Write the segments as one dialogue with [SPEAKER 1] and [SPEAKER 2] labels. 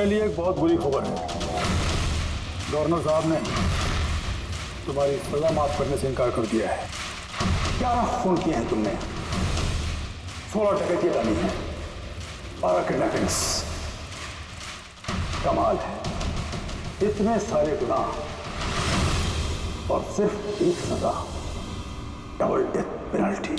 [SPEAKER 1] तुम्हारे लिए एक बहुत बुरी खबर है। गवर्नर साहब ने तुम्हारी सजा माफ करने से इनकार कर दिया है। 11 खून किए हैं तुमने, 16 डकैती डाली है, 12 किडनैपिंग्स। कमाल है, इतने सारे गुनाह और सिर्फ एक सजा, double death penalty.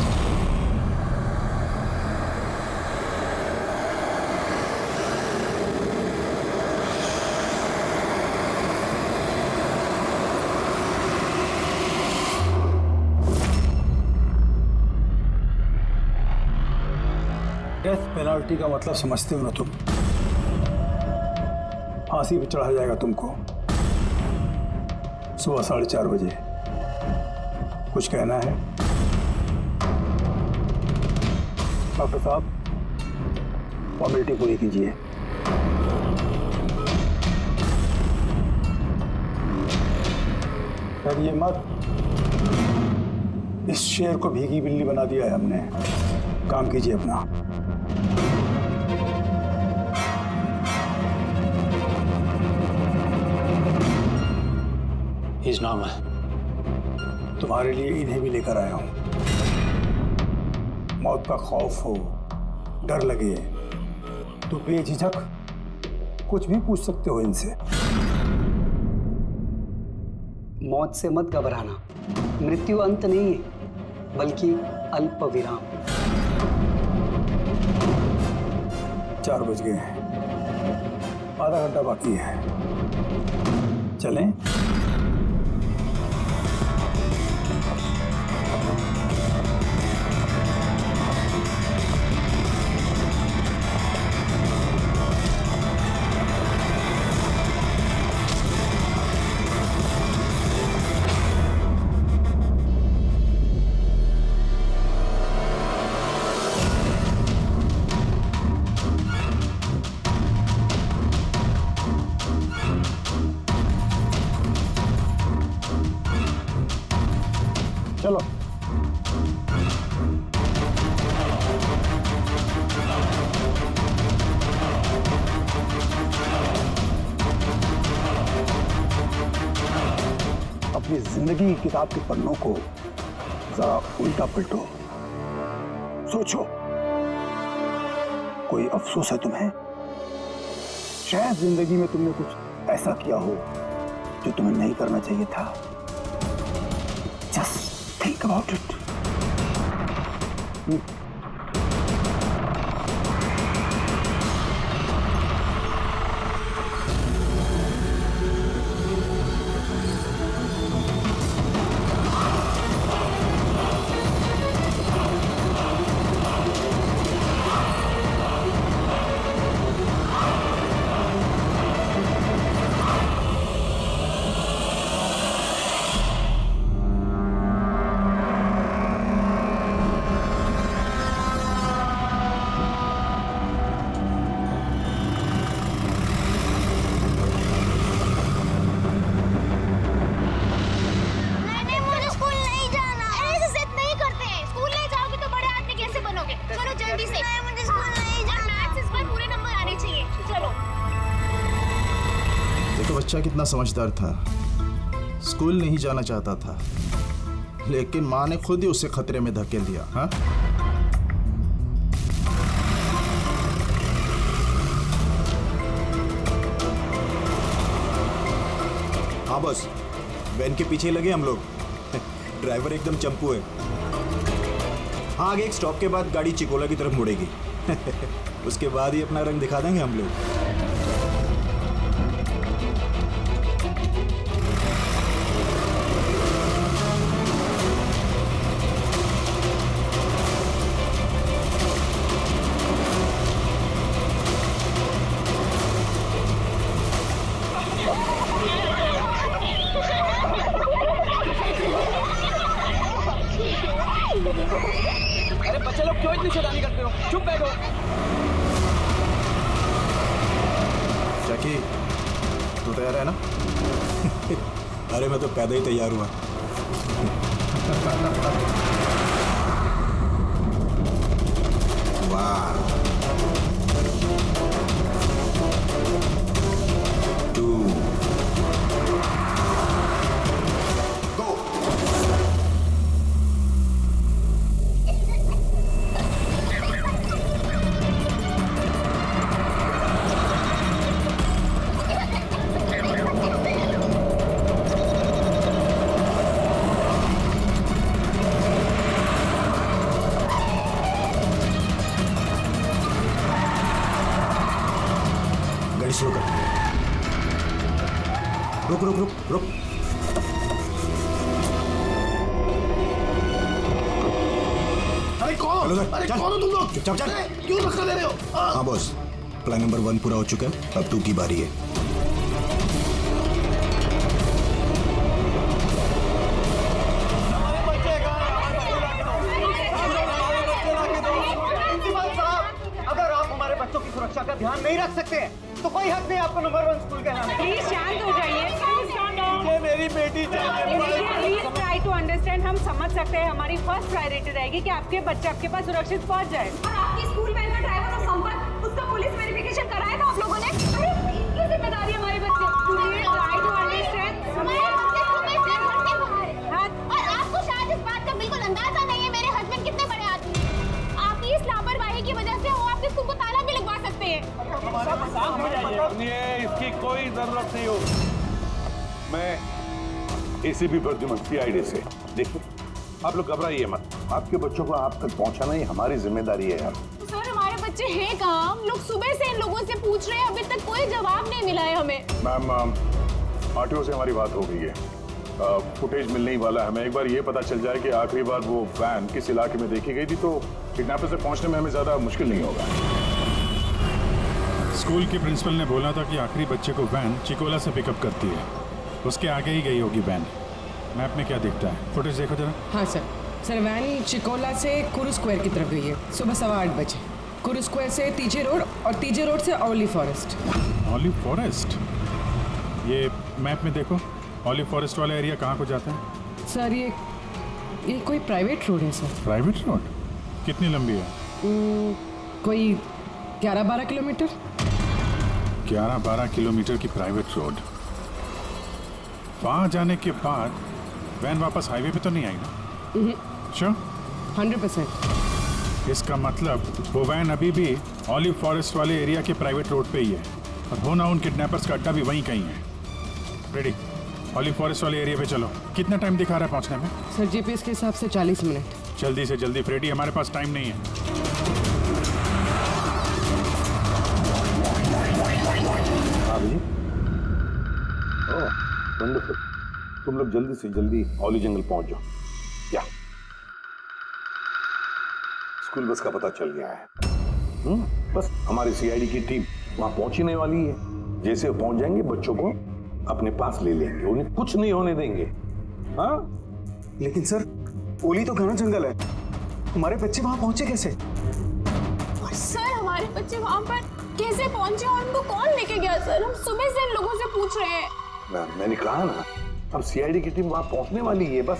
[SPEAKER 1] Death penalty का मतलब समझते हो ना तुम? फांसी पे चढ़ाया जाएगा तुमको सुबह 4:30 बजे। कुछ कहना है डॉक्टर साहब? फॉर्मेलिटी पूरी कीजिए। डरिए मत, इस शेर को भीगी बिल्ली बना दिया है हमने। काम कीजिए अपना।
[SPEAKER 2] His नाम है।
[SPEAKER 1] तुम्हारे लिए इन्हें भी लेकर आया हूं। मौत का खौफ हो, डर लगे तो बेझिझक कुछ भी पूछ सकते हो इनसे।
[SPEAKER 3] मौत से मत घबराना, मृत्यु अंत नहीं है बल्कि अल्प विराम।
[SPEAKER 1] 4 बज गए हैं, आधा घंटा बाकी है। चलें? चलो। अपनी जिंदगी की किताब के पन्नों को जरा उल्टा पलटो, सोचो कोई अफसोस है तुम्हें? शायद जिंदगी में तुमने कुछ ऐसा किया हो जो तुम्हें नहीं करना चाहिए था। Just think about it.
[SPEAKER 4] बच्चा कितना समझदार था, स्कूल नहीं जाना चाहता था, लेकिन माँ ने खुद ही उसे खतरे में धकेल दिया। हाँ,
[SPEAKER 5] हाँ बस, वैन के पीछे लगे हम लोग। ड्राइवर एकदम चंपू है। हाँ, आगे एक स्टॉप के बाद गाड़ी चिकोला की तरफ मुड़ेगी। उसके बाद ही अपना रंग दिखा देंगे हम लोग।
[SPEAKER 6] अरे बच्चे लोग क्यों इतनी शैतानी करते हो? चुप बैठो।
[SPEAKER 4] जैकी, तू तैयार है ना?
[SPEAKER 5] अरे मैं तो पैदा ही तैयार हुआ।
[SPEAKER 4] वाह,
[SPEAKER 5] रुक रुक रुक रुक।
[SPEAKER 4] अरे कौन?
[SPEAKER 5] हेलो सर,
[SPEAKER 4] अरे
[SPEAKER 5] चल।
[SPEAKER 4] कौन हो तुम लोग?
[SPEAKER 5] चल, चल।
[SPEAKER 4] अरे, क्यों धक्का दे रहे हो?
[SPEAKER 5] हाँ बॉस, प्लान नंबर 1 पूरा हो चुका है, अब 2 की बारी है।
[SPEAKER 6] अगर आप हमारे बच्चों की सुरक्षा का ध्यान नहीं रख सकते हैं तो कोई हक नहीं आपको नंबर 1 स्कूल कहलाने का।
[SPEAKER 2] प्लीज शांत हो जाइए।
[SPEAKER 6] मुझे मेरी बेटी चाहिए।
[SPEAKER 2] Please try to understand. हम समझ सकते हैं, हमारी फर्स्ट प्रायोरिटी रहेगी कि आपके बच्चा आपके पास सुरक्षित पहुंच जाए।
[SPEAKER 7] और आपकी स्कूल वैन का ड्राइवर और संपर्क, उसका पुलिस वेरिफिकेशन कराया था आप लोगों ने? अरे इनकी जिम्मेदारी है हमारे बच्चे।
[SPEAKER 2] Please try to understand.
[SPEAKER 7] हमारे बच्चे सुबह से घर से बाहर हैं। और आपको शायद इस बात का बिल्कुल अंदाजा नहीं है मेरे हस्बैंड कितने बड़े आदमी हैं। आपकी इस लापरवाही की वजह से वो आपके स्कूल को ताला भी लगवा सकते हैं।
[SPEAKER 8] इसकी कोई जरूरत नहीं हो। मैं एसीपी प्रद्युमन सीआईडी से। देखिए, आप लोग घबराइए मत। आपके बच्चों को आप तक पहुंचाना ही हमारी जिम्मेदारी है।
[SPEAKER 7] सर हमारे बच्चे हैं कहाँ? हम लोग सुबह से इन लोगों से पूछ रहे हैं, अभी तक कोई जवाब नहीं मिला है हमें।
[SPEAKER 8] मैम, आरटीओ से हमारी बात हो गई है। फुटेज मिलने ही वाला है। हमें एक बार ये पता चल जाए कि आखिरी बार वो वैन किस इलाके में देखी गई थी, तो किडनैपर से पहुंचने में हमें ज्यादा मुश्किल नहीं होगा।
[SPEAKER 9] स्कूल के प्रिंसिपल ने बोला था कि आखिरी बच्चे को वैन चिकोला से पिकअप करती है, उसके आगे ही गई होगी वैन। मैप में क्या दिखता है? फुटेज देखो जरा।
[SPEAKER 10] हाँ सर वैन चिकोला से कुरू स्क्वायर की तरफ गई है सुबह 8:15 बजे। कुरू स्क्वायर से तीजे रोड और तीजे रोड से ऑलिव फॉरेस्ट।
[SPEAKER 9] Olive forest? ये मैप में देखो, ऑलिव फॉरेस्ट वाला एरिया कहाँ को जाता है?
[SPEAKER 10] सर ये कोई प्राइवेट रोड है सर।
[SPEAKER 9] Private road? कितनी लंबी है?
[SPEAKER 10] कोई 11-12 किलोमीटर।
[SPEAKER 9] 11-12 किलोमीटर की प्राइवेट रोड। वहाँ जाने के बाद वैन वापस हाईवे पे तो नहीं आई ना? श्योर?
[SPEAKER 10] 100%।
[SPEAKER 9] इसका मतलब वो वैन अभी भी ऑलिव फॉरेस्ट वाले एरिया के प्राइवेट रोड पे ही है, और हो ना उन किडनैपर्स का अड्डा भी वहीं कहीं है। रेडी, ऑलिव फॉरेस्ट वाले एरिया पे चलो। कितना टाइम दिखा रहा है पहुंचने में?
[SPEAKER 10] सर जीपीएस के हिसाब से 40 मिनट।
[SPEAKER 9] जल्दी से जल्दी फ्रेडी, हमारे पास टाइम नहीं है।
[SPEAKER 8] हाँ भैया। ओह, वंडरफुल। तुम लोग जल्दी से जल्दी ऑलिव जंगल पहुंच जाओ। या स्कूल बस का पता चल गया है। बस हमारी सीआईडी की टीम वहां पहुंचने वाली है। जैसे वो पहुंच जाएंगे, बच्चों को अपने पास ले लेंगे, उन्हें कुछ नहीं होने देंगे। हाँ,
[SPEAKER 1] लेकिन सर, ओली तो घना जंगल है, हमारे बच्चे वहां पहुंचे कैसे?
[SPEAKER 7] सर हमारे बच्चे वहाँ पर कैसे पहुंचे और उनको कौन लेके गया? सर हम सुबह से इन लोगों से पूछ रहे हैं।
[SPEAKER 8] मैंने कहा ना, अब सीआईडी की टीम वहां पहुंचने वाली है। बस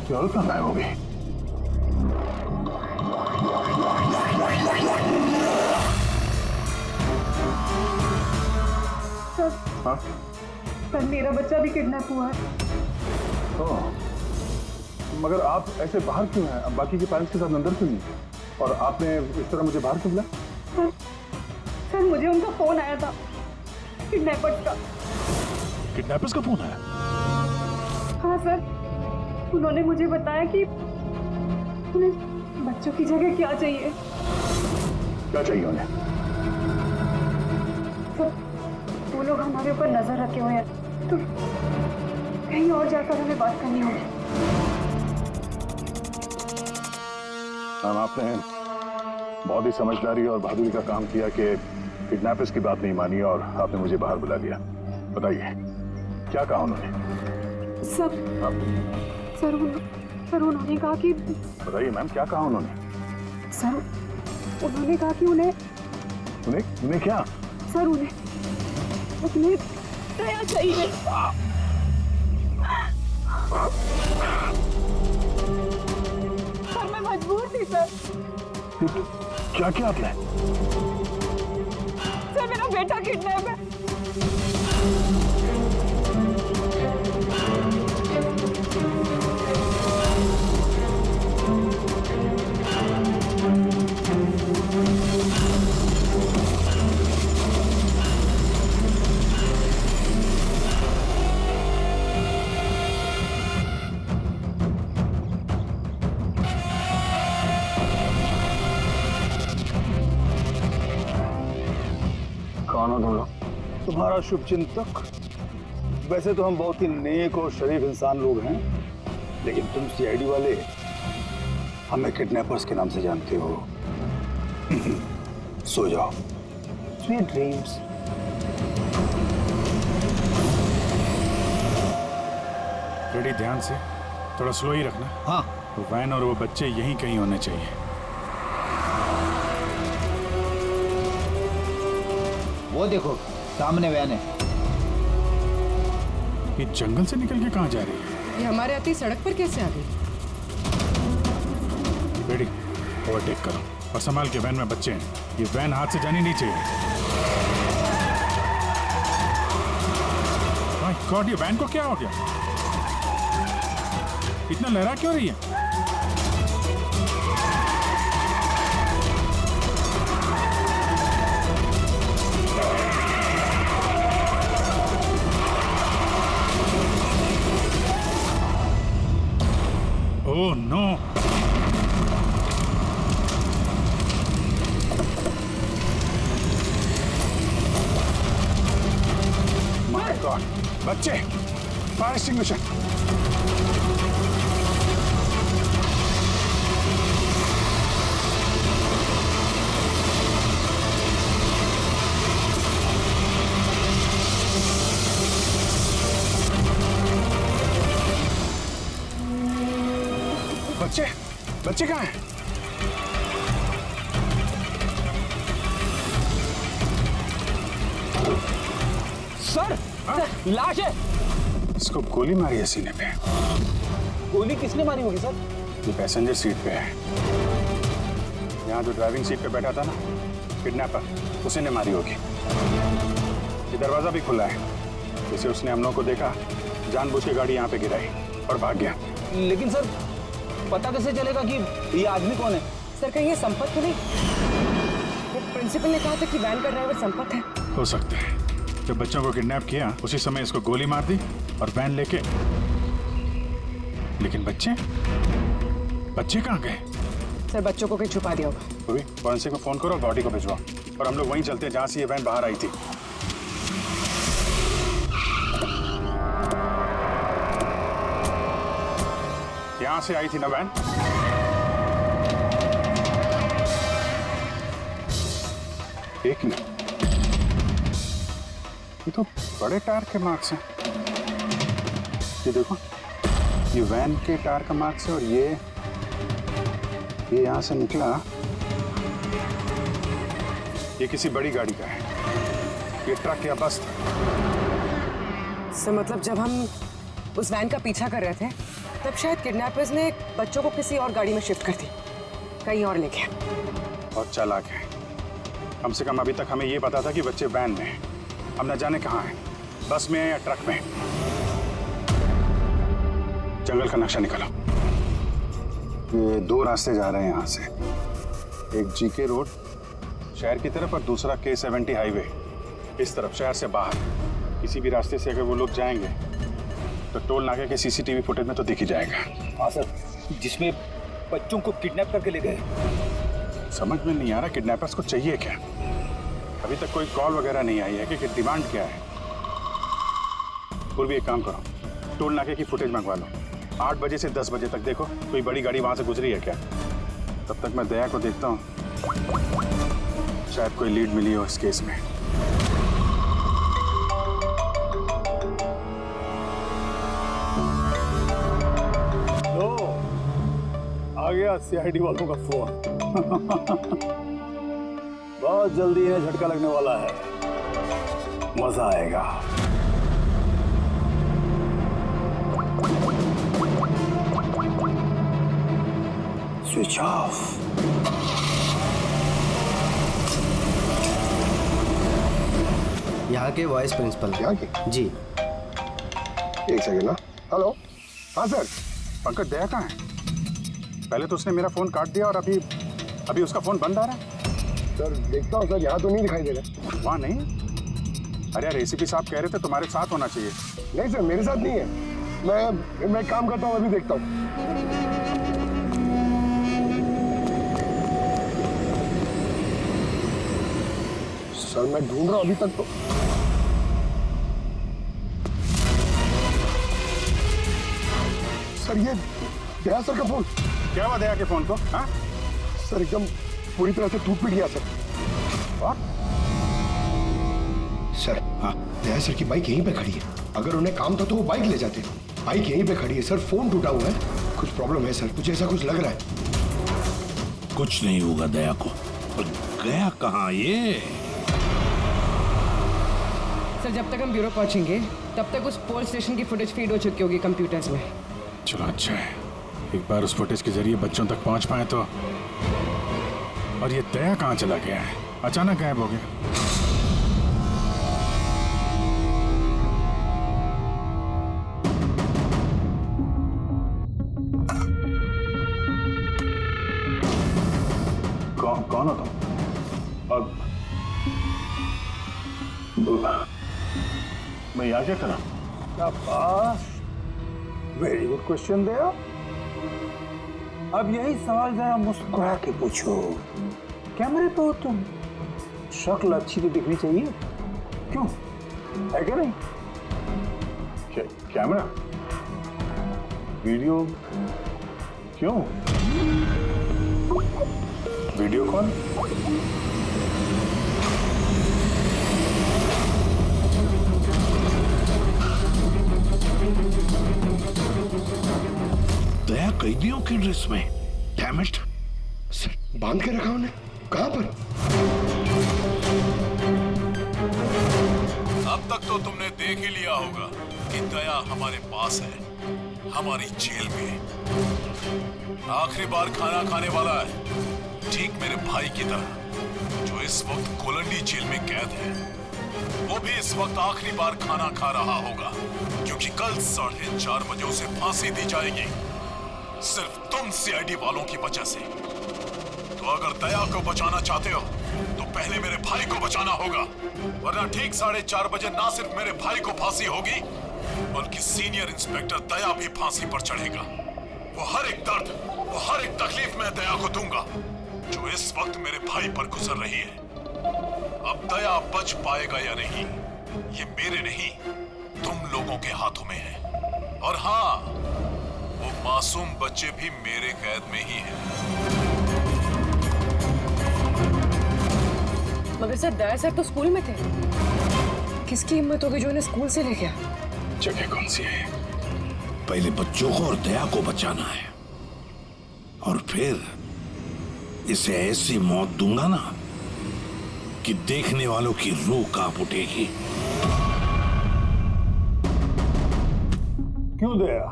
[SPEAKER 8] क्या कहाँ गायब हो गई? हाँ?
[SPEAKER 2] सर मेरा बच्चा भी किडनैप हुआ है।
[SPEAKER 8] मगर आप ऐसे बाहर क्यों हैं? अब बाकी के पेरेंट्स के साथ अंदर क्यों नहीं? और आपने इस तरह मुझे बाहर क्यों बुलाया?
[SPEAKER 2] सर मुझे उनका फोन आया था, किडनैपर्स का।
[SPEAKER 9] किडनैपर्स का फोन आया?
[SPEAKER 2] हाँ सर, उन्होंने मुझे बताया कि उन्हें बच्चों की जगह क्या चाहिए।
[SPEAKER 8] क्या चाहिए उन्हें?
[SPEAKER 2] सर वो लोग हमारे ऊपर नजर रखे हुए हैं, तो कहीं और जाकर हमें बात करनी होगी।
[SPEAKER 8] मैम, आपने बहुत ही समझदारी और बहादुरी का काम किया कि किडनैपर्स की बात नहीं मानी और आपने मुझे बाहर बुला लिया। बताइए, क्या कहा उन्होंने?
[SPEAKER 2] सर उन्होंने कहा कि
[SPEAKER 8] बताइए मैम, क्या कहा उन्होंने?
[SPEAKER 2] सर उन्होंने कहा कि उन्हें
[SPEAKER 8] क्या?
[SPEAKER 2] सर उन्हें दया चाहिए। सर मैं मजबूर थी सर।
[SPEAKER 8] क्या किया आपने?
[SPEAKER 2] सर मेरा बेटा किडनैप है।
[SPEAKER 1] नमस्कार शुभचिंतक। वैसे तो हम बहुत ही नेक और शरीफ इंसान लोग हैं, लेकिन तुम सीआईडी वाले हमें किडनैपर्स के नाम से जानते हो। सो जाओ, स्वीट ड्रीम्स।
[SPEAKER 9] रेडी, ध्यान से, थोड़ा स्लो ही रखना।
[SPEAKER 1] हाँ।
[SPEAKER 9] वो वैन और वो बच्चे यहीं कहीं होने चाहिए।
[SPEAKER 6] वो देखो सामने वैन है।
[SPEAKER 9] ये जंगल से निकल के कहाँ जा रही है?
[SPEAKER 10] ये हमारे आती सड़क पर कैसे आ गई?
[SPEAKER 9] रेडी, ओवरटेक करो और संभाल के, वैन में बच्चे हैं। ये वैन हाथ से जानी नहीं चाहिए। माय गॉड, ये वैन को क्या हो गया? इतना लहरा क्यों रही है? Oh no!
[SPEAKER 1] माय गॉड, बच्चे, फायर एक्सटिंग्विशर। बच्चे, बच्चे कहाँ हैं?
[SPEAKER 6] सर, लाश है।
[SPEAKER 1] इसको गोली मारी है सीने पे।
[SPEAKER 6] गोली किसने मारी होगी सर?
[SPEAKER 1] ये पैसेंजर सीट पे है। यहाँ जो ड्राइविंग सीट पे बैठा था ना, किडनैपर, उसी ने मारी होगी। ये दरवाजा भी खुला है, जैसे उसने हम लोग को देखा, जानबूझ के गाड़ी यहाँ पे गिराई और भाग गया।
[SPEAKER 6] लेकिन सर, पता कैसे चलेगा कि ये आदमी कौन है?
[SPEAKER 10] सर, कहीं ये संपत तो नहीं? वो प्रिंसिपल ने कहा था कि वैन का ड्राइवर संपत है।
[SPEAKER 9] हो सकता है। जब बच्चों को किडनैप किया उसी समय इसको गोली मार दी और वैन लेके। लेकिन बच्चे, बच्चे कहाँ गए?
[SPEAKER 10] सर, बच्चों को कहीं छुपा दिया होगा।
[SPEAKER 1] अभी फॉरेंसिक को फोन करो और बॉडी को भिजवाओ, और हम लोग वहीं चलते हैं जहाँ से ये वैन बाहर आई थी। यहाँ से आई थी ना वैन? एक मिनट, ये तो बड़े टायर के मार्क्स हैं। ये देखो, ये वैन के टायर का मार्क्स है, और ये यहाँ से निकला, ये किसी बड़ी गाड़ी का है। ये ट्रक या बस था।
[SPEAKER 10] सर, मतलब जब हम उस वैन का पीछा कर रहे थे, तब शायद किडनैपर्स ने बच्चों को किसी और गाड़ी में शिफ्ट कर दी, कहीं और लेके।
[SPEAKER 1] बहुत चालाक है। कम से कम अभी तक हमें ये पता था कि बच्चे वैन में हैं। हम न जाने कहाँ हैं, बस में है या ट्रक में। जंगल का नक्शा निकालो। ये दो रास्ते जा रहे हैं यहाँ से, एक जीके रोड शहर की तरफ और दूसरा K70 हाईवे इस तरफ, शहर से बाहर। किसी भी रास्ते से अगर वो लोग जाएंगे तो टोल नाके के CCTV फुटेज में तो दिख ही जाएगा।
[SPEAKER 6] हाँ सर, जिसमें बच्चों को किडनैप करके ले गए।
[SPEAKER 1] समझ में नहीं आ रहा किडनैपर्स को चाहिए क्या। अभी तक कोई कॉल वगैरह नहीं आई है कि डिमांड क्या है। पूर्वी, एक काम करो, टोल नाके की फुटेज मंगवा लो। 8 बजे से 10 बजे तक देखो कोई बड़ी गाड़ी वहां से गुजरी है क्या। तब तक मैं दया को देखता हूँ, शायद कोई लीड मिली हो इस केस में। लो, आ गया CID वालों का फोन। बहुत जल्दी इन्हें झटका लगने वाला है, मजा आएगा। Switch off.
[SPEAKER 11] यहाँ के वाइस प्रिंसिपल।
[SPEAKER 1] यहाँ के?
[SPEAKER 11] जी।
[SPEAKER 1] एक सेकंड ना। हेलो, हाँ सर। पंकज, दया कहाँ है? पहले तो उसने मेरा फोन काट दिया और अभी उसका फोन बंद आ रहा है।
[SPEAKER 12] सर देखता हूँ सर, यहाँ तो नहीं दिखाई दे रहा।
[SPEAKER 1] वहाँ नहीं? अरे यार, ACP साहब कह रहे थे तुम्हारे साथ होना चाहिए।
[SPEAKER 12] नहीं सर, मेरे साथ नहीं है। मैं काम करता हूँ, अभी देखता हूँ। सर मैं ढूंढ रहा हूँ अभी तक तो। सर ये दया सर का फोन।
[SPEAKER 9] क्या हुआ दया के फोन को? हाँ
[SPEAKER 12] सर एकदम पूरी तरह से टूट पिट गया सर। सर हाँ, दया सर की बाइक यहीं पे खड़ी है। अगर उन्हें काम था तो वो बाइक ले जाते। बाइक यहीं पे खड़ी है सर, फोन टूटा हुआ है। कुछ प्रॉब्लम है सर, कुछ ऐसा कुछ लग रहा है।
[SPEAKER 8] कुछ नहीं होगा दया को। पर गया कहाँ ये?
[SPEAKER 10] सर जब तक हम ब्यूरो पहुंचेंगे तब तक उस पोल स्टेशन की फुटेज फीड हो चुकी होगी कंप्यूटर्स में।
[SPEAKER 9] चलो अच्छा है, एक बार उस फुटेज के जरिए बच्चों तक पहुंच पाए तो। और ये दया कहाँ चला गया है? अचानक गायब हो गया।
[SPEAKER 8] कौन हो तुम? और मैं यहाँ क्या करा?
[SPEAKER 1] वेरी गुड क्वेश्चन दया। अब यही सवाल जरा मुस्कुरा के पूछो। कैमरे पे हो तुम, शक्ल अच्छी तो दिखनी चाहिए, क्यों है क्या नहीं?
[SPEAKER 8] कैमरा वीडियो क्यों? Video call? दया कैदियों की ड्रेस में। Damn it.
[SPEAKER 12] सर बांध के रखा उन्हें, कहां पर?
[SPEAKER 13] अब तक तो तुमने देख ही लिया होगा कि दया हमारे पास है, हमारी जेल में। आखिरी बार खाना खाने वाला है, ठीक मेरे भाई की तरह, जो इस वक्त कोलंडी जेल में कैद है। वो भी इस वक्त आखिरी बार खाना खा रहा होगा, क्योंकि कल 4:30 बजे उसे फांसी दी जाएगी, सिर्फ तुम सीआईडी वालों की वजह से। तो अगर दया को बचाना चाहते हो तो पहले मेरे भाई को बचाना होगा, वरना ठीक 4:30 बजे ना सिर्फ मेरे भाई को फांसी होगी, बल्कि सीनियर इंस्पेक्टर दया भी फांसी पर चढ़ेगा। वो हर एक दर्द, वो हर एक तकलीफ मैं दया को दूंगा जो इस वक्त मेरे भाई पर गुजर रही है। अब दया बच पाएगा या नहीं, ये मेरे नहीं तुम लोगों के हाथों में है। और हाँ, वो मासूम बच्चे भी मेरे कैद में ही हैं।
[SPEAKER 10] मगर सर दया सर तो स्कूल में थे। किसकी हिम्मत होगी जो उन्हें स्कूल से ले गया?
[SPEAKER 9] जगह कौन सी है?
[SPEAKER 8] पहले बच्चों को और दया को बचाना है, और फिर इसे ऐसी मौत दूंगा ना कि देखने वालों की रूह कांप उठेगी।
[SPEAKER 1] क्यों दया?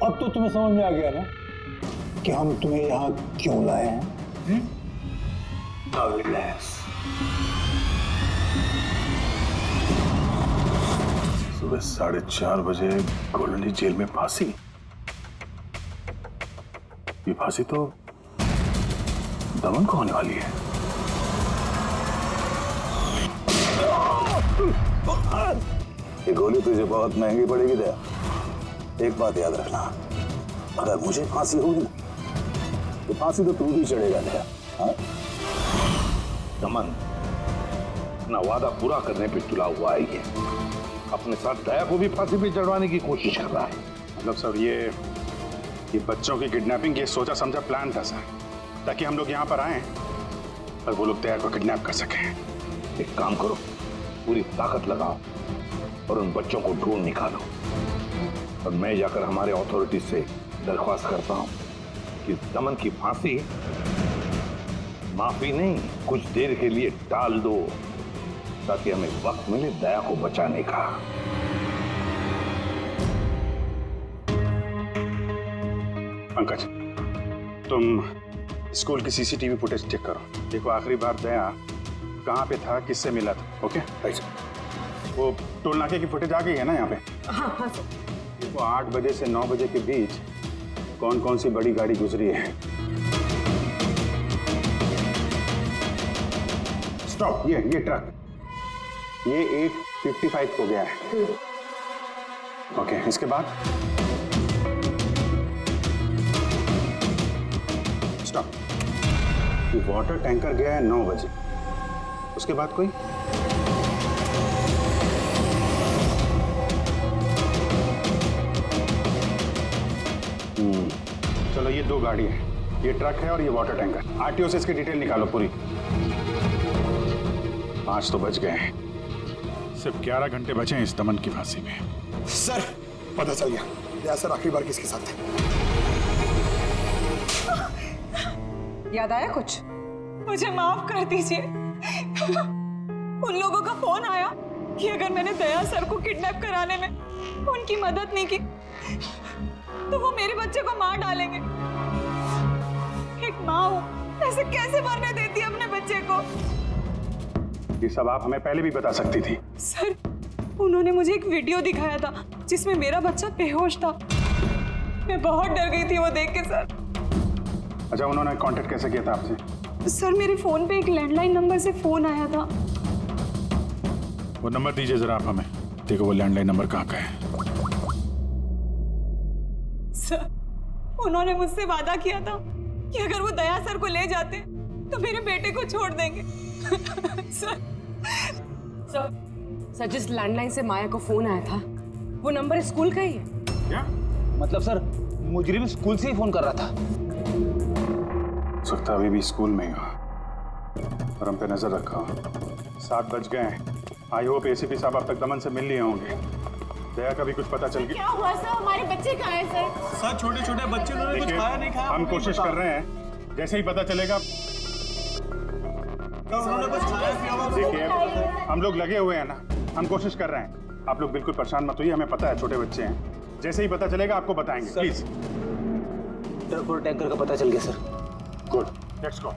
[SPEAKER 1] अब तो तुम्हें समझ में आ गया ना कि हम तुम्हें यहाँ क्यों लाए हैं? Now relax.
[SPEAKER 8] सुबह 4:30 बजे कोलंडी जेल में फांसी। ये फांसी तो दमन को होने वाली है।
[SPEAKER 1] ये गोली तुझे बहुत महंगी पड़ेगी दया। एक बात याद रखना, अगर मुझे फांसी होगी ना तो फांसी तो तू भी चढ़ेगा दया। हाँ?
[SPEAKER 8] दमन अपना वादा पूरा करने पे तुला हुआ है ये। अपने साथ दया को भी फांसी पे चढ़वाने की कोशिश कर रहा है।
[SPEAKER 9] मतलब सर ये बच्चों की किडनैपिंग ये सोचा समझा प्लान था सर, ताकि हम लोग यहाँ पर आए और वो लोग दया को किडनैप कर सकें।
[SPEAKER 8] एक काम करो, पूरी ताकत लगाओ और उन बच्चों को ढूंढ निकालो, और मैं जाकर हमारे अथॉरिटी से दरख्वास्त करता हूँ कि दमन की फांसी माफी नहीं, कुछ देर के लिए टाल दो, ताकि हमें वक्त मिले दया को बचाने का।
[SPEAKER 9] पंकज, तुम स्कूल की सीसीटीवी फुटेज चेक करो, देखो आखिरी बार दया कहाँ पे था, किससे मिला था। ओके वो टोल नाके की फुटेज आ गई है ना यहाँ पे?
[SPEAKER 10] हाँ हाँ सर।
[SPEAKER 9] देखो 8 बजे से 9 बजे के बीच कौन कौन सी बड़ी गाड़ी गुजरी है। स्टॉप, ये ट्रक, ये 8:55 को गया है। ओके, इसके बाद स्टॉप, ये वाटर टैंकर गया है 9 बजे। उसके बाद कोई
[SPEAKER 1] चलो ये 2 गाड़ी है, ये ट्रक है और ये वाटर टैंकर। आरटीओ से इसकी डिटेल निकालो पूरी। 5 तो बज गए हैं।
[SPEAKER 9] सिर्फ 11 घंटे बचे हैं इस दमन की फांसी में।
[SPEAKER 12] सर पता चल गया, दया सर आखिरी बार किसके साथ थे।
[SPEAKER 10] याद आया कुछ?
[SPEAKER 2] मुझे माफ कर दीजिए। उन लोगों का फोन आया कि अगर मैंने दया सर को किडनैप कराने में उनकी मदद नहीं की तो वो मेरे बच्चे को मार डालेंगे। एक माँ हूँ, ऐसे कैसे मरने देती अपने बच्चे को?
[SPEAKER 1] ये सब आप हमें पहले भी बता सकती थी।
[SPEAKER 2] सर, उन्होंने मुझे एक वीडियो दिखाया था जिसमें मेरा बच्चा बेहोश था। मैं बहुत डर गई थी वो देख के सर।
[SPEAKER 1] अच्छा, उन्होंने कांटेक्ट कैसे किया था आपसे?
[SPEAKER 2] सर, मेरे फोन पे एक लैंडलाइन नंबर से फोन आया था।
[SPEAKER 9] वो नंबर दीजिए जरा आप हमें। देखो वो लैंडलाइन नंबर कहाँ का है।
[SPEAKER 2] सर, उन्होंने मुझसे वादा किया था कि अगर वो दया सर को ले जाते तो मेरे बेटे को छोड़ देंगे।
[SPEAKER 10] सर, जिस लैंडलाइन से माया को फोन आया था वो नंबर स्कूल का ही है।
[SPEAKER 1] क्या
[SPEAKER 6] मतलब सर, मुजरिम स्कूल से ही फोन कर रहा था।
[SPEAKER 1] सकता अभी भी स्कूल में ही हो और हम पे नजर रखा। 7 बज गए हैं। आई होप एसीपी साहब अब तक दमन से मिल लिए होंगे। दया का भी कुछ पता चल गया?
[SPEAKER 7] क्या हुआ सर? हमारे बच्चे कहाँ हैं सर?
[SPEAKER 6] सर, छोटे छोटे बच्चे, उन्होंने कुछ खाया नहीं खाया।
[SPEAKER 1] हम कोशिश कर रहे हैं, जैसे ही पता चलेगा।
[SPEAKER 6] उन्होंने कुछ खाया पिया होगा।
[SPEAKER 1] देखिए, हम लोग लगे हुए हैं ना, हम कोशिश कर रहे हैं। आप लोग बिल्कुल परेशान मत होइए, हमें पता है छोटे बच्चे हैं। जैसे ही पता चलेगा आपको बताएंगे। प्लीज।
[SPEAKER 6] ट्रक और टैंकर का पता चल गया sir.
[SPEAKER 1] Good, let's go.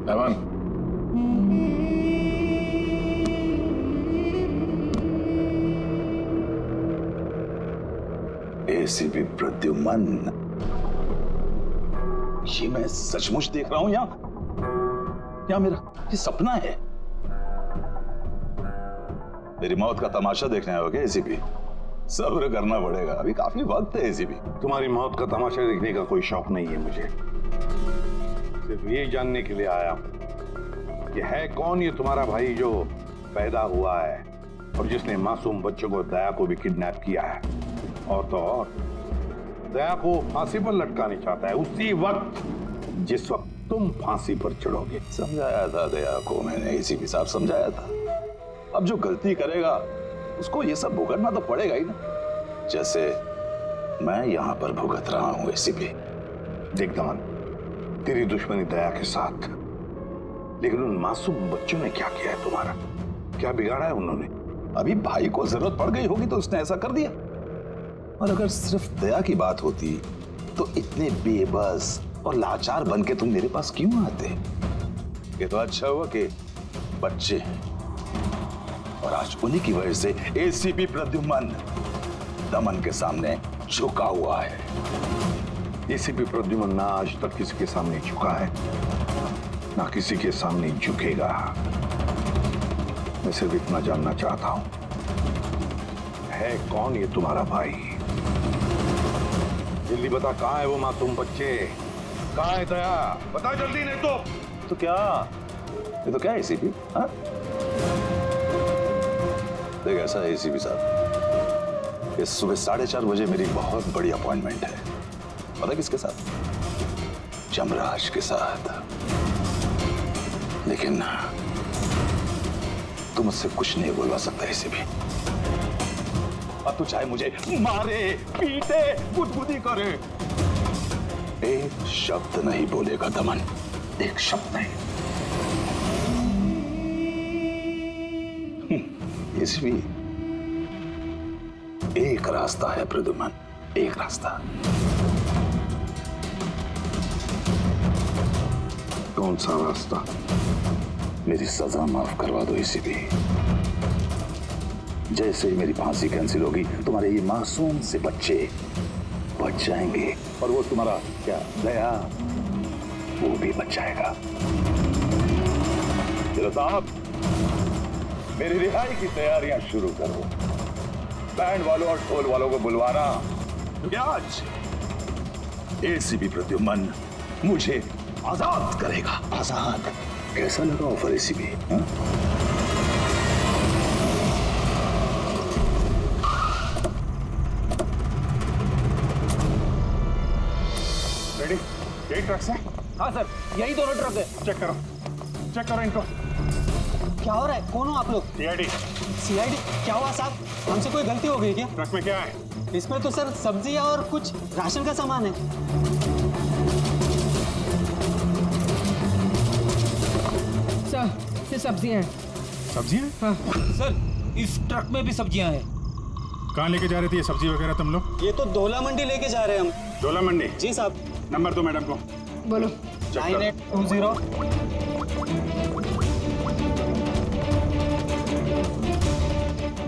[SPEAKER 8] Daman,
[SPEAKER 13] ACP Pradyuman, ये मैं सचमुच देख रहा हूं या मेरा ये सपना है? मेरी मौत का तमाशा देखने आओगे एसीपी? सब्र करना पड़ेगा, अभी काफी वक्त है एसीपी।
[SPEAKER 8] तुम्हारी मौत का तमाशा देखने का कोई शौक नहीं है मुझे। सिर्फ ये जानने के लिए आया हूं कि है कौन ये तुम्हारा भाई जो पैदा हुआ है और जिसने मासूम बच्चों को, दया को भी किडनैप किया है। और तो और दया को फांसी पर लटकाना चाहता है उसी वक्त जिस वक्त तुम फांसी पर चढ़ोगे।
[SPEAKER 13] समझाया था दया को मैंने, एसीपी साहब समझाया था। अब जो गलती करेगा उसको ये सब भुगतना तो पड़ेगा ही ना, जैसे मैं यहाँ पर भुगत रहा हूँ एसीपी।
[SPEAKER 8] देख दमन, तेरी दुश्मनी दया के साथ, लेकिन उन मासूम बच्चों ने क्या किया है तुम्हारा? क्या बिगाड़ा है उन्होंने?
[SPEAKER 13] अभी भाई को जरूरत पड़ गई होगी तो उसने ऐसा कर दिया। और अगर सिर्फ दया की बात होती तो इतने बेबस और लाचार बन के तुम मेरे पास क्यों आते? ये तो अच्छा हुआ कि बच्चे हैं और आज उन्हीं की वजह से एसीपी प्रद्युमन दमन के सामने झुका हुआ है।
[SPEAKER 8] एसीपी प्रद्युमन ना आज तक किसी के सामने झुका है, ना किसी के सामने झुकेगा। मैं सिर्फ इतना जानना चाहता हूं, है कौन ये तुम्हारा भाई? जल्दी बता, कहाँ है वो मासूम बच्चे? कहाँ है दया? बता जल्दी, नहीं तो
[SPEAKER 13] क्या ये तो क्या है एसीपी? हाँ, देख ऐसा है एसीपी साहब, इस सुबह 4:30 बजे मेरी बहुत बड़ी अपॉइंटमेंट है। पता किसके साथ? जमराज के साथ। लेकिन तुम मुझसे कुछ नहीं बोलवा सकता एसीपी। अब तो चाहे मुझे मारे, पीटे, बुदबुदी करे, एक शब्द नहीं बोलेगा दमन, एक शब्द नहीं। एसीपी, एक रास्ता है प्रद्युमन, एक रास्ता।
[SPEAKER 8] कौन सा रास्ता?
[SPEAKER 13] मेरी सजा माफ करवा दो एसीपी। जैसे ही मेरी फांसी कैंसिल होगी तुम्हारे ये मासूम से बच्चे बच जाएंगे और वो तुम्हारा क्या दया, वो भी बच जाएगा। साहब,
[SPEAKER 8] मेरी रिहाई की तैयारियां शुरू करो। बैंड वालों और ढोल वालों को बुलवाना, क्योंकि आज एसीपी प्रद्युमन मुझे आजाद करेगा। आजाद? कैसा लगा ऑफर एसीपी?
[SPEAKER 9] रेडी? यही ट्रक से?
[SPEAKER 6] हाँ सर, यही दोनों ट्रक है।
[SPEAKER 9] चेक करो इनको।
[SPEAKER 6] क्या हो रहा है? कौन हो आप लोग? सीआईडी? क्या हुआ साहब? हमसे कोई गलती हो गई क्या?
[SPEAKER 9] ट्रक में क्या है?
[SPEAKER 6] इसमें तो सर सब्जियां और कुछ राशन का सामान है।
[SPEAKER 10] सर, सिर्फ सब्जियां हैं।
[SPEAKER 9] सब्जियां?
[SPEAKER 10] हाँ।
[SPEAKER 6] सर, इस ट्रक में भी सब्जियां हैं।
[SPEAKER 9] कहाँ लेके जा रहे थे ये सब्जी वगैरह तुम लोग?
[SPEAKER 6] ये तो डोला मंडी लेके जा रहे हैं हम।
[SPEAKER 9] डोला मंडी?
[SPEAKER 6] जी साहब।
[SPEAKER 9] नंबर दो मैडम को।
[SPEAKER 10] बोलो।
[SPEAKER 6] 9820।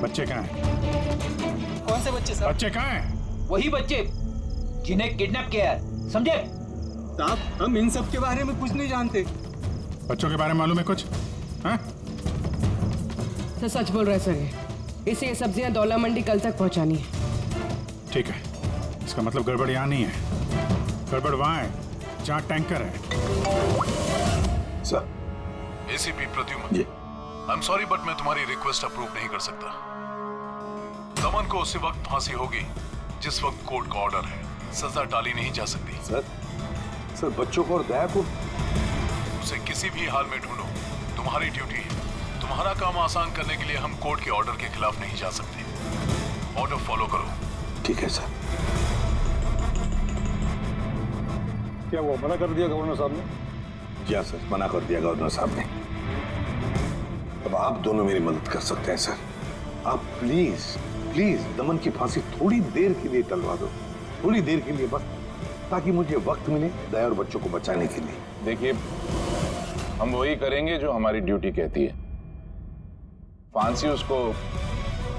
[SPEAKER 9] बच्चे कहाँ हैं?
[SPEAKER 6] कौन से बच्चे साहब?
[SPEAKER 9] बच्चे कहाँ हैं?
[SPEAKER 6] वही बच्चे जिन्हें किडनैप किया है, समझे? साहब, हम इन सब के बारे में कुछ नहीं जानते।
[SPEAKER 9] बच्चों के बारे में मालूम है कुछ? हाँ?
[SPEAKER 10] सर सच बोल रहे हैं सर, इसे ये सब्जियां दौला मंडी कल तक पहुंचानी है।
[SPEAKER 9] ठीक है, इसका मतलब गड़बड़ यहाँ नहीं है, गड़बड़ वहाँ है जहाँ टैंकर है।
[SPEAKER 8] Sir.
[SPEAKER 13] ACP Pradyuman ji, I am sorry but मैं तुम्हारी रिक्वेस्ट अप्रूव नहीं कर सकता। दमन को उसी वक्त फांसी होगी जिस वक्त कोर्ट का ऑर्डर है, सजा टाली नहीं जा सकती।
[SPEAKER 8] सर बच्चों को और दया को
[SPEAKER 13] उसे किसी भी हाल में ढूंढो, तुम्हारी ड्यूटी है। तुम्हारा काम आसान करने के लिए हम कोर्ट के ऑर्डर के खिलाफ नहीं जा सकते। ऑर्डर फॉलो करो।
[SPEAKER 8] ठीक है सर।
[SPEAKER 1] क्या वो मना कर दिया गवर्नर साहब ने?
[SPEAKER 8] जी हाँ सर, मना कर दिया गवर्नर साहब ने। अब आप दोनों मेरी मदद कर सकते हैं सर। आप प्लीज दमन की फांसी थोड़ी देर के लिए टलवा दो, थोड़ी देर के लिए बस, ताकि मुझे वक्त मिले दया और बच्चों को बचाने के लिए।
[SPEAKER 14] देखिए, हम वही करेंगे जो हमारी ड्यूटी कहती है। फांसी उसको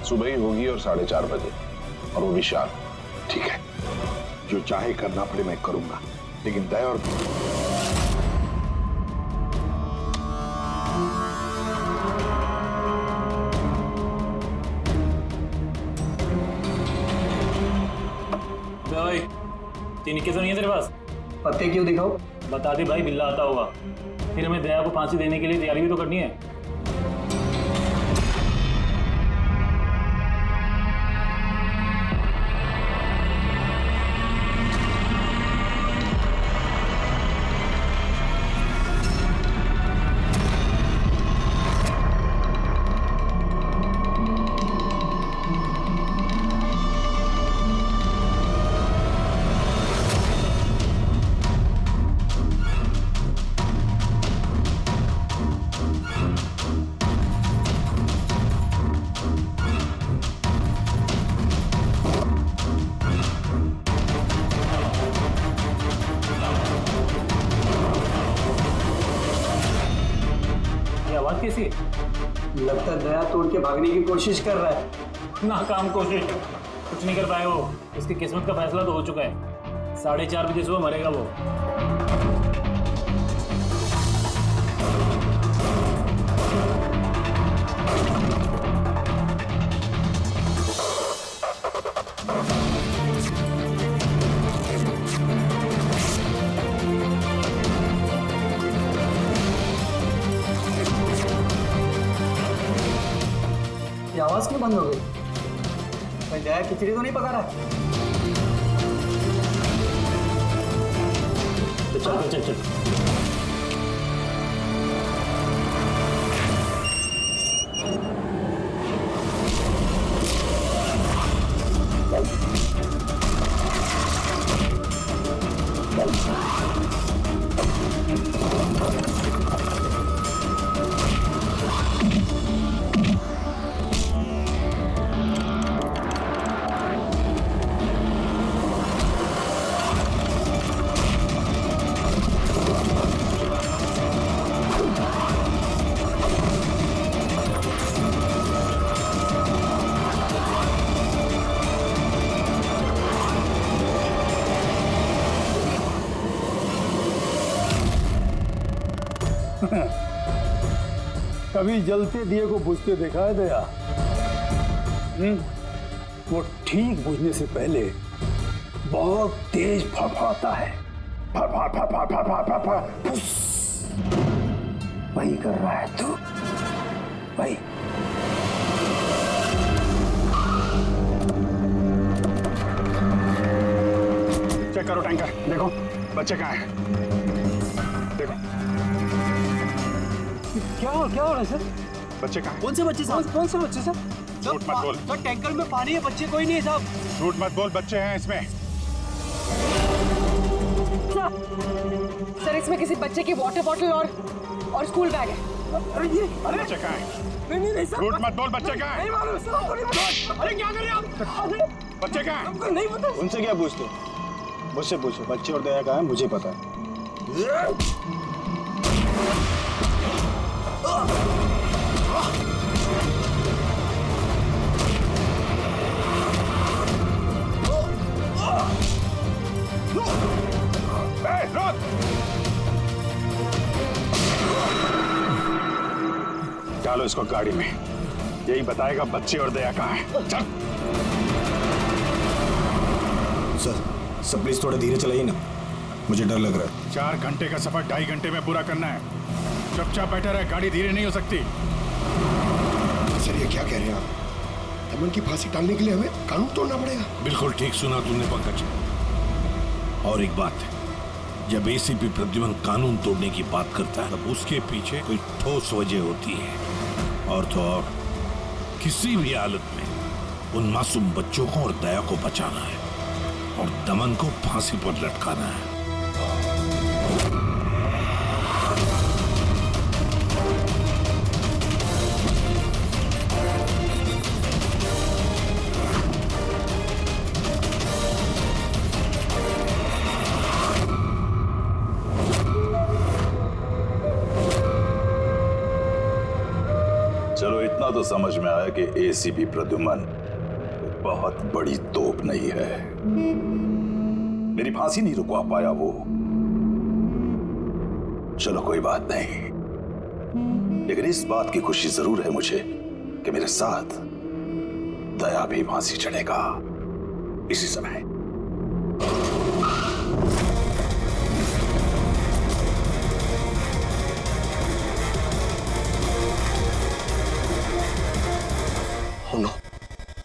[SPEAKER 14] सुबह ही होगी और 4:30 बजे, और वो भी शार्प।
[SPEAKER 8] ठीक है, जो चाहे करना पड़े मैं करूंगा, लेकिन दया और
[SPEAKER 15] भाई तीनिके तो नहीं है तेरे पास?
[SPEAKER 3] पत्ते क्यों दिखाओ?
[SPEAKER 15] बता दे भाई, बिल्ला आता होगा। फिर हमें दया को फांसी देने के लिए तैयारी भी तो करनी है। कैसी?
[SPEAKER 3] लगता है दया तोड़ के भागने की कोशिश कर रहा है।
[SPEAKER 15] नाकाम कोशिश, कुछ नहीं कर पाए वो। उसकी किस्मत का फैसला तो हो चुका है। 4:30 बजे सुबह मरेगा वो।
[SPEAKER 3] आवाज क्यों बंद हो गई? भाई दया खिचड़ी तो नहीं पका रहा?
[SPEAKER 15] चल।
[SPEAKER 1] कभी जलते दिए को बुझते देखा है दया? वो ठीक बुझने से पहले बहुत तेज फड़फड़ाता है। फड़फड़ फड़फड़ फड़फड़ फड़फड़ फुस। वही कर रहा है तू, वही। चेक करो टैंकर, देखो बच्चे कहाँ हैं? देखो क्या हो रहा है सर? बच्चे कहाँ हैं?
[SPEAKER 6] कौन से बच्चे साहब? कौन से बच्चे साहब?
[SPEAKER 1] झूठ मत बोल।
[SPEAKER 6] सर टैंकर में पानी है, बच्चे कोई नहीं है साहब।
[SPEAKER 1] झूठ मत बोल, बच्चे हैं इसमें।
[SPEAKER 10] सर इसमें किसी बच्चे की वाटर बॉटल और स्कूल बैग है।
[SPEAKER 1] अरे बच्चे कहाँ हैं?
[SPEAKER 6] नहीं सर।
[SPEAKER 1] झूठ मत बोल, बच्चे कहाँ हैं?
[SPEAKER 6] नहीं मालूम सर। अरे क्या कर रहे हैं आप?
[SPEAKER 1] बच्चे कहाँ हैं?
[SPEAKER 6] हमको नहीं पता।
[SPEAKER 5] उनसे क्या पूछते? मुझसे पूछो, बच्चे और दया कहाँ है मुझे पता है।
[SPEAKER 1] डालो इसको गाड़ी में, यही बताएगा बच्चे और दया कहाँ है। चल।
[SPEAKER 5] सर प्लीज थोड़ा धीरे चलाइए ना, मुझे डर लग रहा है।
[SPEAKER 9] 4 घंटे का सफर 2.5 घंटे में पूरा करना है। चुपचाप बैठा रहे, गाड़ी धीरे नहीं हो सकती।
[SPEAKER 12] सर ये क्या कह रहे हैं आप? दमन की फांसी टालने के लिए हमें कानून तोड़ना पड़ेगा?
[SPEAKER 13] बिल्कुल ठीक सुना तुमने पंकज। और एक बात, जब एसीपी प्रद्युमन कानून तोड़ने की बात करता है तब उसके पीछे कोई ठोस वजह होती है। और तो और किसी भी हालत में उन मासूम बच्चों को और दया को बचाना है और दमन को फांसी पर लटकाना है।
[SPEAKER 14] चलो इतना तो समझ में आया कि एसीपी प्रद्युमन बहुत बड़ी तोप नहीं है। मेरी फांसी नहीं रुकवा पाया वो। चलो कोई बात नहीं, लेकिन इस बात की खुशी जरूर है मुझे कि मेरे साथ दया भी फांसी चढ़ेगा इसी समय।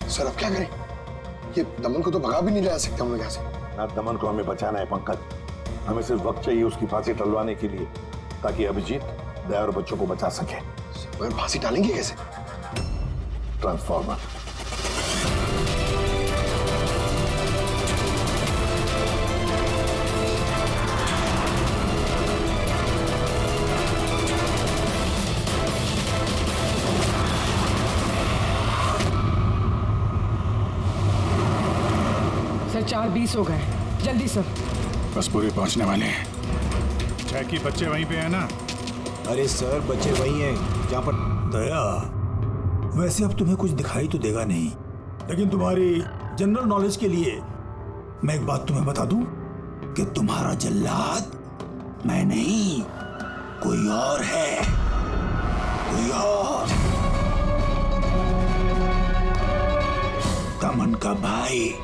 [SPEAKER 12] सर अब क्या करें? ये दमन को तो भगा भी नहीं ले सकते हम लोग यहाँ से।
[SPEAKER 8] ना दमन को हमें बचाना है पंकज, हमें सिर्फ वक्त चाहिए उसकी फांसी टलवाने के लिए, ताकि अभिजीत दया और बच्चों को बचा सके।
[SPEAKER 12] मगर फांसी टालेंगे कैसे?
[SPEAKER 8] ट्रांसफॉर्मर।
[SPEAKER 10] सर 4:20 हो गए, जल्दी सर।
[SPEAKER 9] बस पूरे पहुंचने वाले हैं। क्या कि बच्चे वहीं पे हैं ना?
[SPEAKER 5] अरे सर बच्चे वहीं हैं जहाँ पर
[SPEAKER 16] दया। वैसे अब तुम्हें कुछ दिखाई तो देगा नहीं, लेकिन तुम्हारी जनरल नॉलेज के लिए मैं एक बात तुम्हें बता दूं कि तुम्हारा जल्लाद मैं नहीं, कोई और है, कोई और। दमन का भाई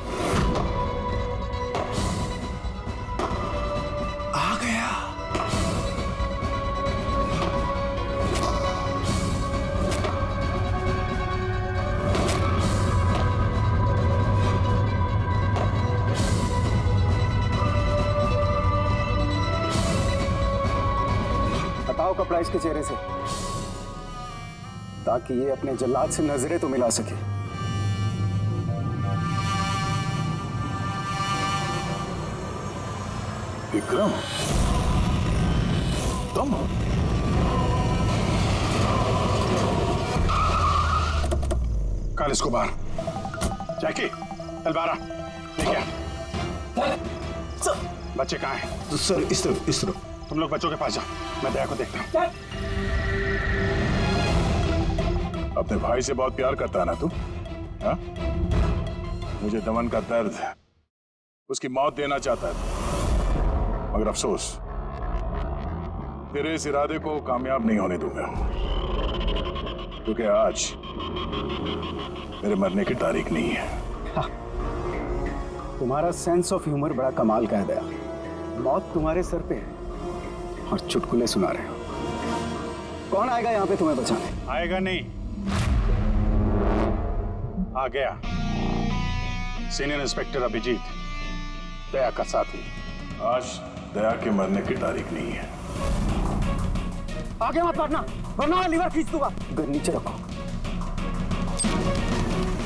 [SPEAKER 16] आ गया।
[SPEAKER 3] हटाओ कपड़ा इसके चेहरे से, ताकि ये अपने जल्लाद से नजरें तो मिला सके।
[SPEAKER 14] विक्रम, तुम?
[SPEAKER 9] काल इसको बाहर। जैकी, तलवार लेके आ। बच्चे कहाँ हैं?
[SPEAKER 5] सर इस तरफ, इस तरफ।
[SPEAKER 9] तुम लोग बच्चों के पास जाओ, मैं दया को देखता हूँ।
[SPEAKER 14] अपने भाई से बहुत प्यार करता है ना तू? हाँ? मुझे दमन का दर्द, उसकी मौत देना चाहता है, मगर अफसोस तेरे इस इरादे को कामयाब नहीं होने दूंगा।
[SPEAKER 8] क्योंकि आज मेरे मरने की तारीख नहीं है।
[SPEAKER 1] तुम्हारा सेंस ऑफ ह्यूमर बड़ा कमाल का है दया। मौत तुम्हारे सर पे है और चुटकुले सुना रहे हो। कौन आएगा यहाँ पे तुम्हें बचाने?
[SPEAKER 9] आएगा नहीं, आ गया सीनियर इंस्पेक्टर अभिजीत, दया का साथी।
[SPEAKER 8] आज दया के मरने की तारीख नहीं है।
[SPEAKER 1] आगे मत बढ़ना वरना लीवर खींच दूंगा। नीचे रखो।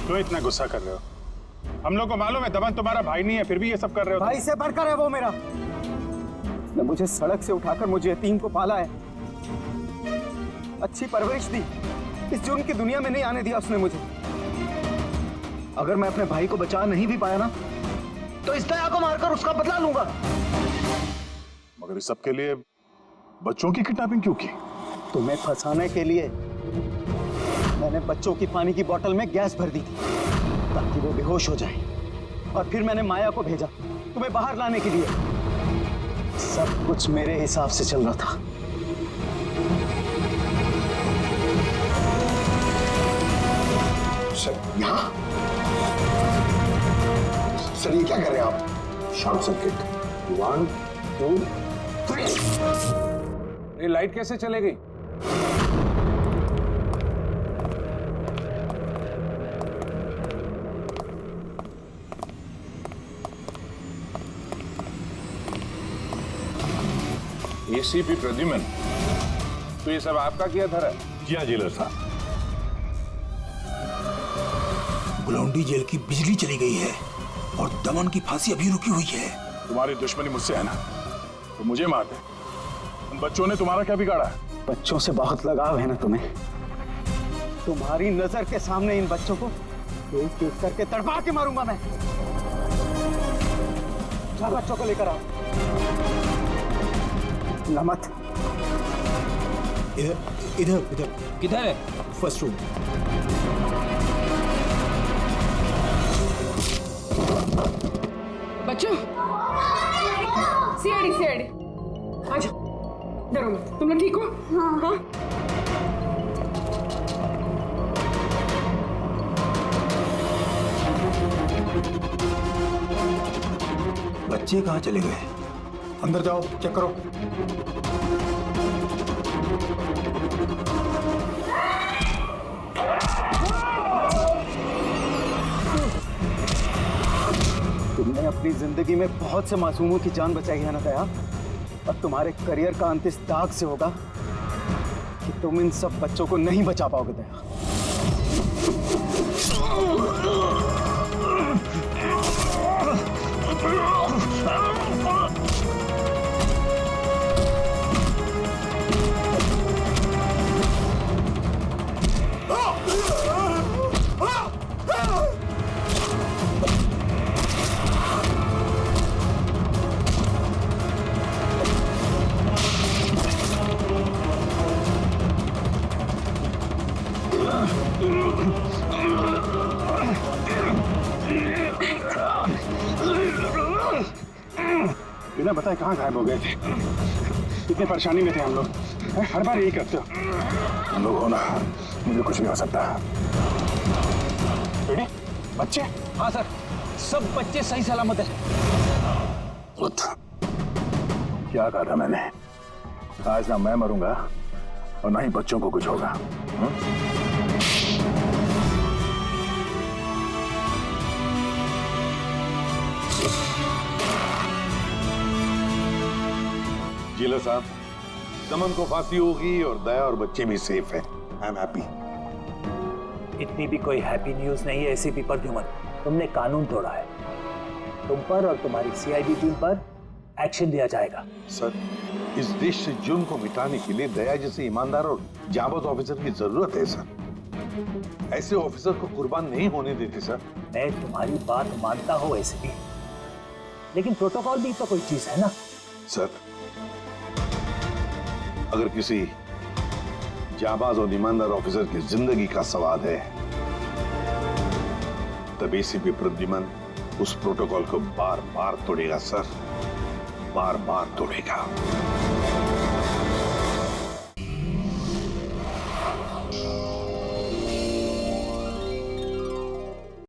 [SPEAKER 9] क्यों इतना गुस्सा कर रहे हो? हम लोग को मालूम है दमन तुम्हारा भाई नहीं है, फिर भी ये सब कर रहे हो।
[SPEAKER 1] भाई से बढ़कर है वो मेरा। उसने मुझे सड़क से उठाकर मुझे यतीम को पाला है, अच्छी परवरिश दी। इस जुर्म की दुनिया में नहीं आने दिया उसने मुझे। अगर मैं अपने भाई को बचा नहीं भी पाया ना, तो इस दया को मारकर उसका बदला लूंगा।
[SPEAKER 8] मगर इस सब के लिए बच्चों की किडनैपिंग क्यों की?
[SPEAKER 1] तुम्हें फंसाने के लिए मैंने बच्चों की पानी की बोतल में गैस भर दी थी ताकि वो बेहोश हो जाए, और फिर मैंने माया को भेजा तुम्हें बाहर लाने के लिए। सब कुछ मेरे हिसाब से चल रहा था।
[SPEAKER 12] सर यहाँ? सर ये क्या कर रहे हैं आप?
[SPEAKER 8] Short circuit. 1 2 3।
[SPEAKER 14] ये लाइट कैसे चले गई? एसीपी प्रद्युमन, तो ये सब आपका किया धरा?
[SPEAKER 8] जी हाँ जेलर साहब।
[SPEAKER 16] गुलाउंडी जेल की बिजली चली गई है और दमन की फांसी अभी रुकी हुई है।
[SPEAKER 8] तुम्हारी दुश्मनी मुझसे है ना, तो मुझे मार दे। उन बच्चों ने तुम्हारा क्या बिगाड़ा है?
[SPEAKER 1] बच्चों से बहुत लगाव है ना तुम्हें। तुम्हारी नजर के सामने इन बच्चों को एक एक करके तड़पा के मारूंगा मैं। जा बच्चों को लेकर आओ। लमत
[SPEAKER 5] इधर इधर इधर।
[SPEAKER 15] किधर है?
[SPEAKER 5] First room.
[SPEAKER 10] बच्चों, सीआईडी आजा, डरो मत। तुम लोग ठीक हो? हाँ।
[SPEAKER 16] बच्चे कहाँ चले गए? अंदर जाओ, चेक करो।
[SPEAKER 1] तुमने अपनी जिंदगी में बहुत से मासूमों की जान बचाई है ना दया, और तुम्हारे करियर का अंत इस दाग से होगा कि तुम इन सब बच्चों को नहीं बचा पाओगे दया।
[SPEAKER 9] बिना बताए कहाँ गायब हो गए थे? कितने परेशानी में थे हम लोग। हर बार यही करते हो।
[SPEAKER 8] हम लोग हो ना, मुझे कुछ नहीं हो सकता।
[SPEAKER 9] बेटी, बच्चे?
[SPEAKER 6] हाँ सर, सब बच्चे सही सलामत है।
[SPEAKER 8] क्या कहा था मैंने? आज ना मैं मरूंगा और ना ही बच्चों को कुछ होगा। जिला साहब, दमन को फांसी होगी और दया और बच्चे भी सेफ हैं। I am happy.
[SPEAKER 15] इतनी भी कोई हैप्पी न्यूज नहीं है एसीपी प्रद्युमन। तुमने कानून तोड़ा है। तुम पर और तुम्हारी सीआईडी टीम पर एक्शन लिया जाएगा।
[SPEAKER 8] सर, इस देश से जुर्म को मिटाने के लिए दया जैसे ईमानदार और जाबाज ऑफिसर की जरूरत है सर। ऐसे ऑफिसर को कुर्बान नहीं होने देते सर।
[SPEAKER 15] मैं तुम्हारी बात मानता हूँ एसीपी, लेकिन प्रोटोकॉल भी तो कोई चीज है ना।
[SPEAKER 8] सर, अगर किसी जाबाज और ईमानदार ऑफिसर की जिंदगी का सवाल है, तब एसीपी प्रद्युमन उस प्रोटोकॉल को बार बार तोड़ेगा सर, बार बार तोड़ेगा।